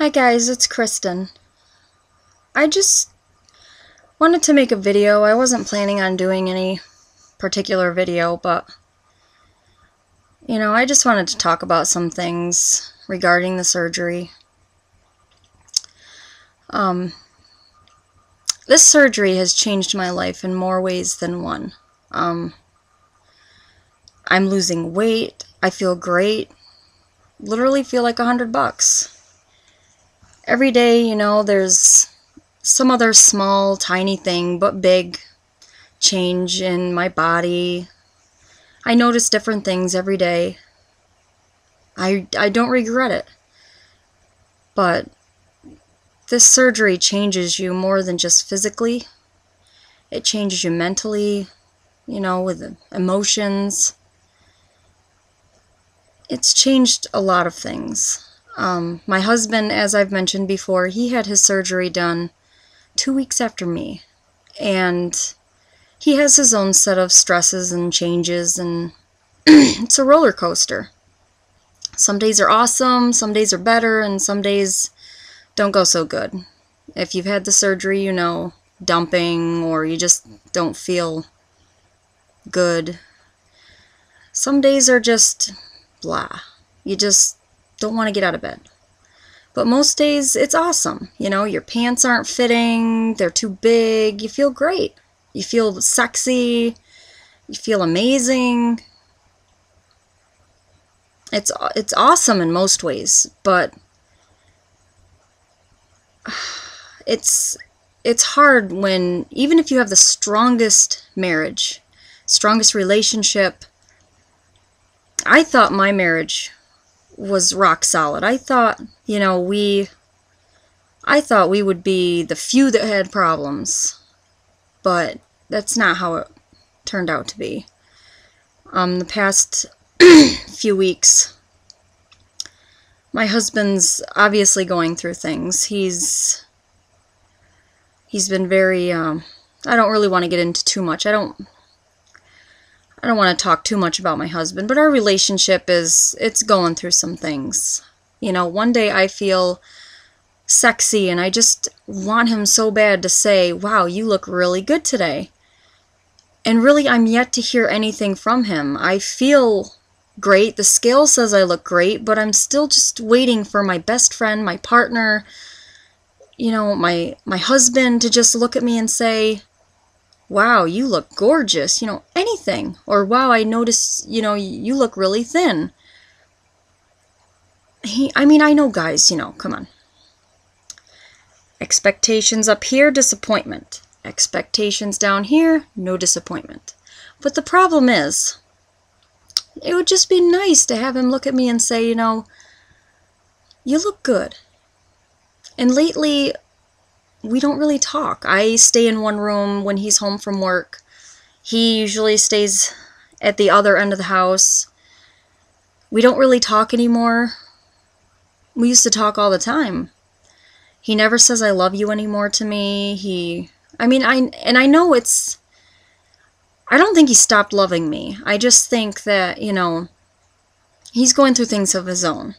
Hi guys, it's Kristen. I just wanted to make a video. I wasn't planning on doing any particular video, but I just wanted to talk about some things regarding the surgery. This surgery has changed my life in more ways than one. I'm losing weight. I feel great. Literally feel like $100. Every day, there's some other small, tiny thing, but big change in my body. I notice different things every day. I don't regret it. But this surgery changes you more than just physically. It changes you mentally, with emotions. It's changed a lot of things. My husband, as I've mentioned before, he had his surgery done 2 weeks after me, and he has his own set of stresses and changes, and it's a roller coaster. Some days are awesome, some days are better, and some days don't go so good. If you've had the surgery, dumping, or you just don't feel good. Some days are just blah. You just don't want to get out of bed. But most days, it's awesome. Your pants aren't fitting, they're too big, you feel great. You feel sexy, you feel amazing. It's awesome in most ways, but it's hard when, even if you have the strongest marriage, strongest relationship. I thought my marriage was rock solid. I thought, we would be the few that had problems, but that's not how it turned out to be. The past few weeks, my husband's obviously going through things. He's been very, I don't really want to get into too much. I don't want to talk too much about my husband, but our relationship it's going through some things. One day I feel sexy and I just want him so bad to say, "Wow, you look really good today." And really, I'm yet to hear anything from him. I feel great. The scale says I look great, but I'm still just waiting for my best friend, my partner, my husband to just look at me and say, "Wow, you look gorgeous," anything. Or, "Wow, I notice, you look really thin." I know guys, come on. Expectations up here, disappointment. Expectations down here, no disappointment. But the problem is, it would just be nice to have him look at me and say, "You look good." And lately, we don't really talk. I stay in one room when he's home from work. He usually stays at the other end of the house. We don't really talk anymore. We used to talk all the time. He never says "I love you" anymore to me. I know I don't think he stopped loving me. I just think that, he's going through things of his own.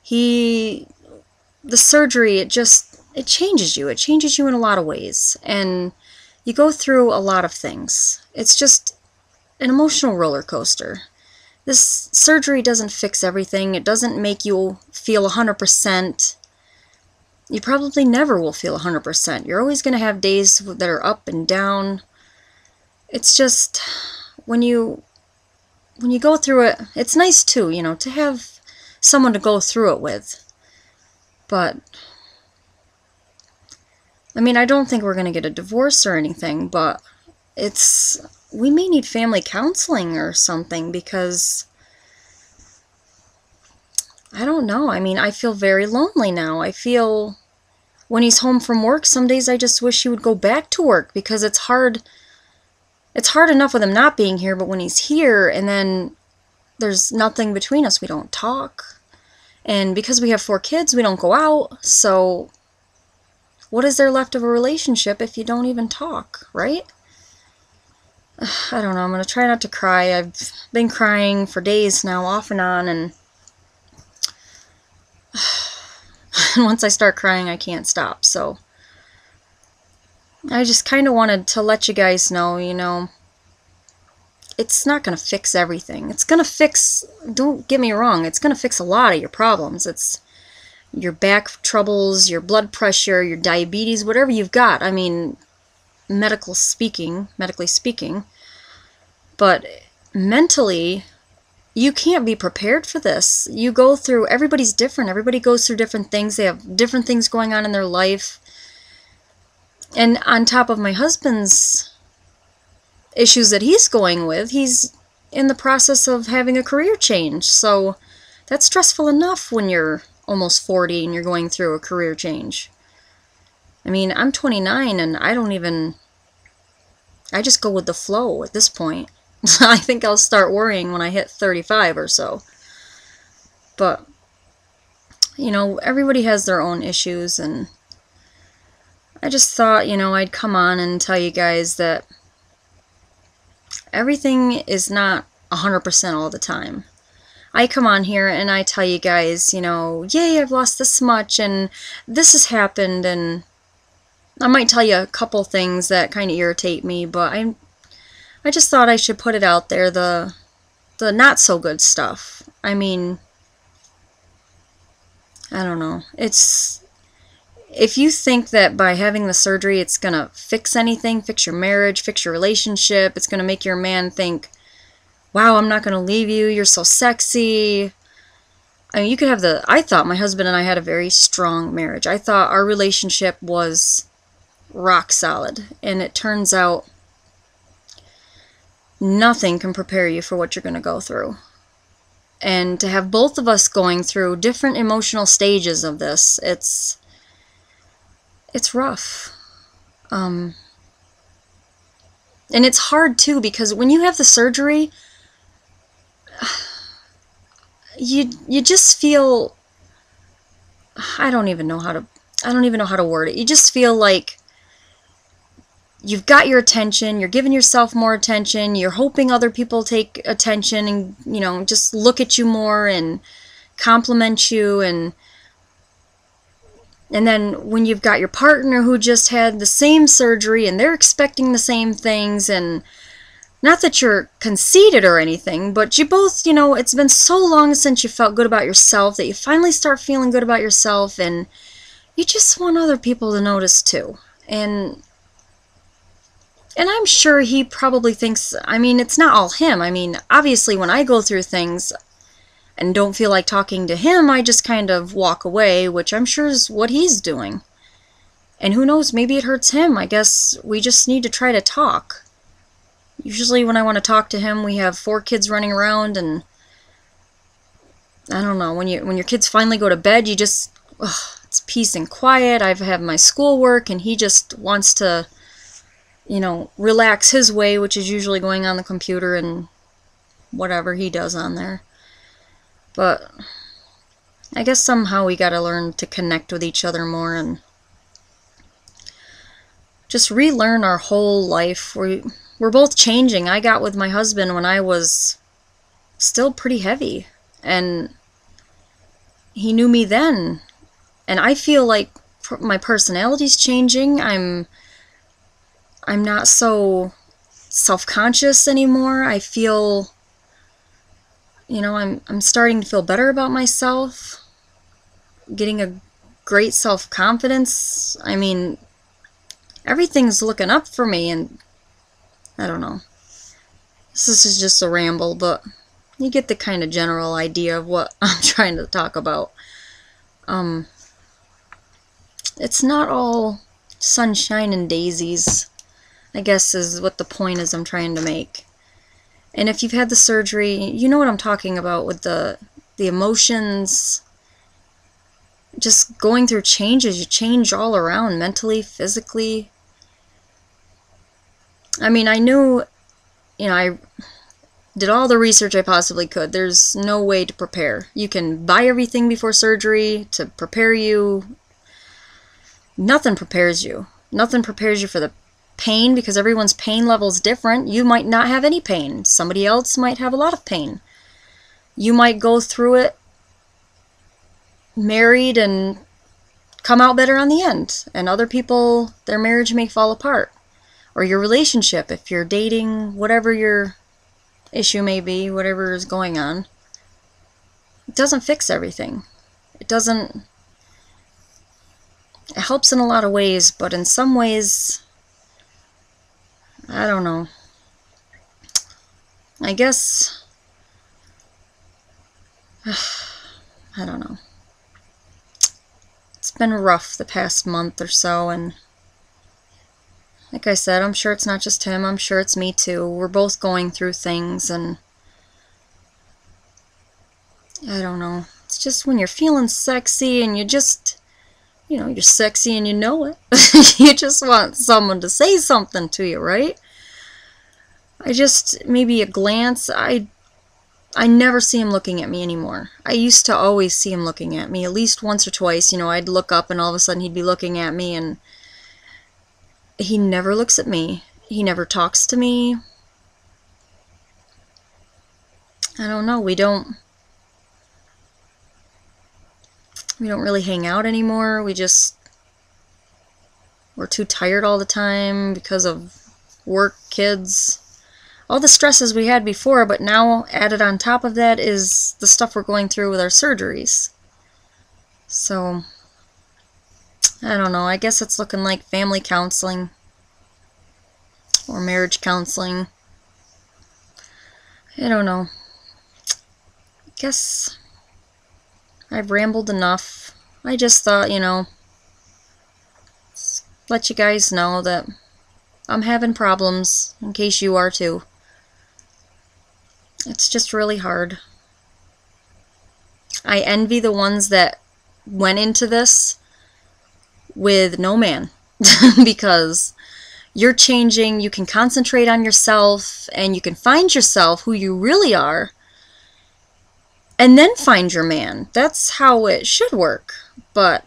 The surgery, it changes you. It changes you in a lot of ways. And you go through a lot of things. It's just an emotional roller coaster. This surgery doesn't fix everything. It doesn't make you feel 100%. You probably never will feel 100%. You're always going to have days that are up and down. It's just, when you go through it, it's nice too, to have someone to go through it with. But I don't think we're going to get a divorce or anything, but we may need family counseling or something, because I don't know. I feel very lonely now. I feel when he's home from work, some days I just wish he would go back to work, because it's hard enough with him not being here, but when he's here and then there's nothing between us, we don't talk. And because we have 4 kids, we don't go out, so what is there left of a relationship if you don't even talk, right? I don't know, I'm going to try not to cry. I've been crying for days now, off and on, and And once I start crying, I can't stop. So I just kind of wanted to let you guys know, you know, it's not going to fix everything. It's going to fix, don't get me wrong, it's going to fix a lot of your problems. It's your back troubles, your blood pressure, your diabetes, whatever you've got. I mean, medically speaking. But mentally, you can't be prepared for this. You go through, everybody's different. Everybody goes through different things. They have different things going on in their life. And on top of my husband's issues that he's going with, he's in the process of having a career change. So that's stressful enough when you're almost 40 and you're going through a career change. I mean, I'm 29 and I just go with the flow at this point. I think I'll start worrying when I hit 35 or so. But, you know, everybody has their own issues, and I just thought, you know, I'd come on and tell you guys that everything is not 100% all the time. I come on here and I tell you guys, you know, yay, I've lost this much and this has happened, and I might tell you a couple things that kind of irritate me, but I just thought I should put it out there, the not so good stuff. I mean, I don't know. It's, if you think that by having the surgery it's going to fix anything, fix your marriage, fix your relationship, it's going to make your man think, wow, I'm not going to leave you, you're so sexy. I mean, you could have I thought my husband and I had a very strong marriage. I thought our relationship was rock solid, and it turns out nothing can prepare you for what you're going to go through. And to have both of us going through different emotional stages of this, it's rough. And it's hard too, because when you have the surgery, you just feel, I don't even know how to word it. You just feel like you've got your attention, you're giving yourself more attention, you're hoping other people take attention and, you know, just look at you more and compliment you, and then when you've got your partner who just had the same surgery and they're expecting the same things, and not that you're conceited or anything, but you both, you know, it's been so long since you felt good about yourself that you finally start feeling good about yourself, and you just want other people to notice too. And I'm sure he probably thinks, I mean, it's not all him. I mean, obviously when I go through things and don't feel like talking to him, I just kind of walk away, which I'm sure is what he's doing. And who knows, maybe it hurts him. I guess we just need to try to talk. Usually when I want to talk to him, we have 4 kids running around, and I don't know, when your kids finally go to bed, you just, it's peace and quiet. I've had my schoolwork, and he just wants to, you know, relax his way, which is usually going on the computer and whatever he does on there. But I guess somehow we gotta learn to connect with each other more and just relearn our whole life. We're both changing. I got with my husband when I was still pretty heavy, and he knew me then. And I feel like my personality's changing. I'm not so self-conscious anymore. I feel, you know, I'm starting to feel better about myself, getting a great self-confidence. I mean, everything's looking up for me, and I don't know. This is just a ramble, but you get the kind of general idea of what I'm trying to talk about. It's not all sunshine and daisies, I guess is what the point is I'm trying to make. And if you've had the surgery, you know what I'm talking about with the emotions, just going through changes. You change all around, mentally, physically. I mean, I knew, you know, I did all the research I possibly could. There's no way to prepare. You can buy everything before surgery to prepare you. Nothing prepares you. Nothing prepares you for the pain, because everyone's pain level is different. You might not have any pain. Somebody else might have a lot of pain. You might go through it married and come out better on the end. And other people, their marriage may fall apart. Or your relationship, if you're dating, whatever your issue may be, whatever is going on. It doesn't fix everything. It doesn't... It helps in a lot of ways, but in some ways, I don't know. I guess... I don't know. It's been rough the past month or so, and like I said, I'm sure it's not just him, I'm sure it's me too. We're both going through things, and I don't know. It's just when you're feeling sexy and you just, you know, you're sexy and you know it. You just want someone to say something to you, right? I just, maybe a glance, I never see him looking at me anymore. I used to always see him looking at me, at least once or twice. You know, I'd look up and all of a sudden he'd be looking at me, and he never looks at me. He never talks to me. I don't know, we don't really hang out anymore. We're too tired all the time because of work, kids, all the stresses we had before, but now added on top of that is the stuff we're going through with our surgeries. So, I don't know, I guess it's looking like family counseling or marriage counseling. I don't know. I guess I've rambled enough. I just thought, you know, let you guys know that I'm having problems, in case you are too. It's just really hard. I envy the ones that went into this with no man. Because you're changing, you can concentrate on yourself, and you can find yourself, who you really are, and then find your man. That's how it should work. But,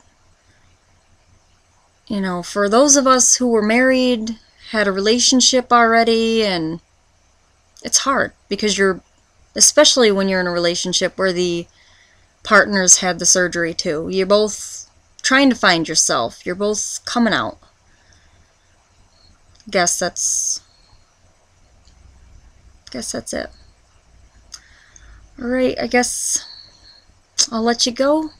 you know, for those of us who were married, had a relationship already, and it's hard because you're, especially when you're in a relationship where the partners had the surgery too. You're both trying to find yourself. You're both coming out. Guess that's it. Alright, I guess I'll let you go.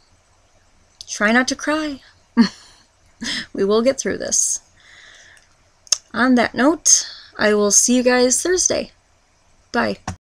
Try not to cry. We will get through this. On that note, I will see you guys Thursday. Bye.